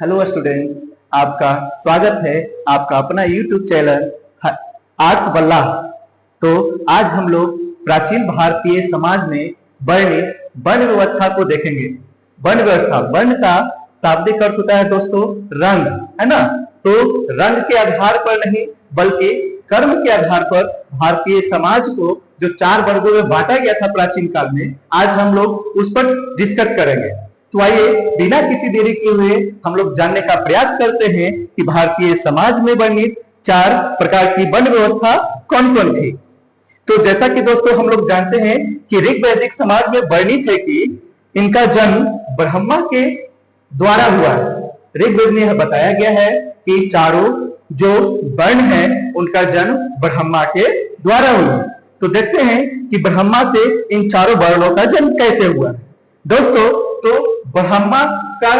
Hello students, आपका स्वागत है आपका अपना यूट्यूब चैनल आर्ट्स बल्ला। तो आज हम लोग प्राचीन भारतीय समाज में वर्ण व्यवस्था को देखेंगे। वर्ण व्यवस्था, वर्ण का शाब्दिक अर्थ होता है दोस्तों रंग, है ना। तो रंग के आधार पर नहीं बल्कि कर्म के आधार पर भारतीय समाज को जो 4 वर्गों में बांटा गया था प्राचीन काल में, आज हम लोग उस पर डिस्कस करेंगे। तो आइए बिना किसी देरी किए हुए हम लोग जानने का प्रयास करते हैं कि भारतीय समाज में वर्णित 4 प्रकार की वर्ण व्यवस्था कौन कौन थी। तो जैसा कि दोस्तों हम लोग जानते हैं कि ऋग वैदिक समाज में वर्णित है कि इनका जन्म ब्रह्मा के द्वारा हुआ है। ऋग्वेद में बताया गया है कि चारों जो वर्ण है उनका जन्म ब्रह्मा के द्वारा हुआ। तो देखते हैं कि ब्रह्मा से इन चारों वर्णों का जन्म कैसे हुआ। दोस्तों, तो ब्रह्मा का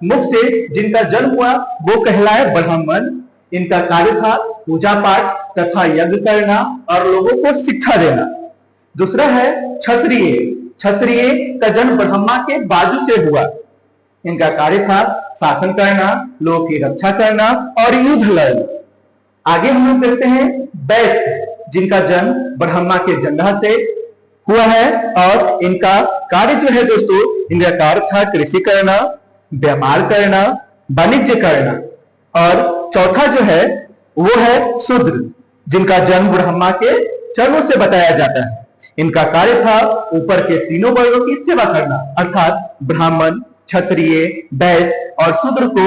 मुख से जिनका जन्म हुआ वो कहलाए ब्राह्मण। इनका कार्य था पूजा पाठ तथा यज्ञ करना और लोगों को शिक्षा देना। दूसरा है क्षत्रिय। क्षत्रिय का जन्म ब्रह्मा के बाजू से हुआ। इनका कार्य था शासन करना, लोगों की रक्षा करना और युद्ध लड़ना। आगे हम लोग देखते हैं वैश्य, जिनका जन्म ब्रह्मा के जंघा से हुआ है और इनका कार्य जो है दोस्तों, इनका कार्य था कृषि करना, व्यापार करना, वाणिज्य करना। और चौथा जो है वो है शूद्र, जिनका जन्म ब्रह्मा के चरणों से बताया जाता है। इनका कार्य था ऊपर के तीनों वर्गों की सेवा करना, अर्थात ब्राह्मण, क्षत्रिय, वैश्य और शूद्र को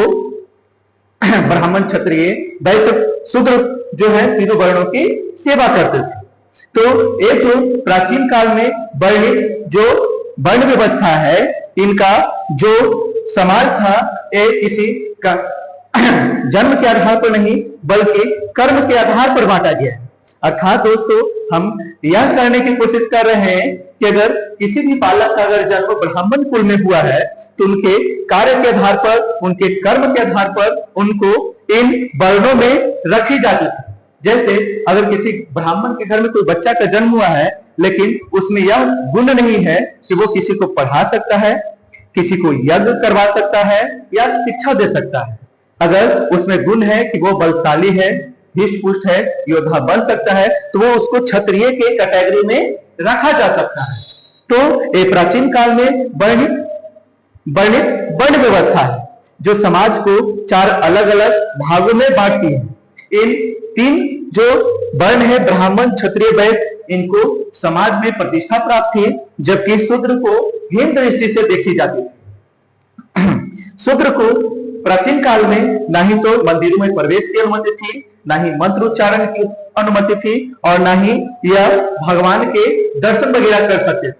ब्राह्मण, क्षत्रिय, वैश्य, शूद्र जो है तीनों वर्णों की सेवा करते थे। तो ये जो प्राचीन काल में वर्णित जो वर्ण व्यवस्था है, इनका जो समाज था ये किसी का जन्म के आधार पर नहीं बल्कि कर्म के आधार पर बांटा गया है। अर्थात दोस्तों हम यह करने की कोशिश कर रहे हैं कि अगर किसी भी बालक का अगर जन्म ब्राह्मण कुल में हुआ है तो उनके कार्य के आधार पर, उनके कर्म के आधार पर उनको इन वर्णों में रखी जाती है। जैसे अगर किसी ब्राह्मण के घर में कोई बच्चा का जन्म हुआ है लेकिन उसमें यह गुण नहीं है कि वो किसी को पढ़ा सकता है, किसी को यज्ञ करवा सकता है या शिक्षा दे सकता है। अगर उसमें गुण है कि वो बलशाली है, हिष्ट पुष्ट है, योद्धा बन सकता है, तो वो उसको क्षत्रिय के कैटेगरी में रखा जा सकता है। तो ये प्राचीन काल में वर्णित वर्ण व्यवस्था है जो समाज को 4 अलग अलग भागों में बांटती है। इन 3 जो वर्ण है ब्राह्मण, क्षत्रिय, वैश्य, इनको समाज में प्रतिष्ठा प्राप्त थी, जबकि शूद्र को हीन दृष्टि से देखी जाती थी। शूद्र को प्राचीन काल में ना ही तो मंदिरों में प्रवेश की अनुमति थी, ना ही मंत्र उच्चारण की अनुमति थी और ना ही यह भगवान के दर्शन वगैरह कर सकते थे।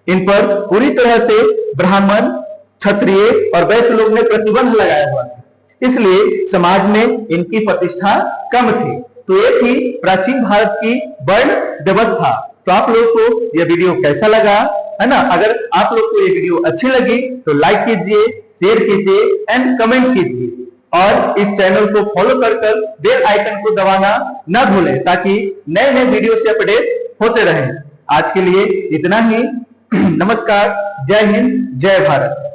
इन पर पूरी तरह से ब्राह्मण, क्षत्रिय और वैश्य लोग ने प्रतिबंध लगाया हुआ था, इसलिए समाज में इनकी प्रतिष्ठा कम थी। तो ये थी प्राचीन भारत की वर्ण व्यवस्था। तो आप लोग को यह वीडियो कैसा लगा, है ना। अगर आप लोग को ये वीडियो अच्छी लगी तो लाइक कीजिए, शेयर कीजिए एंड कमेंट कीजिए और इस चैनल को फॉलो कर बेल आइकन को दबाना न भूलें ताकि नए नए वीडियो से अपडेट होते रहें। आज के लिए इतना ही। नमस्कार, जय हिंद, जय भारत।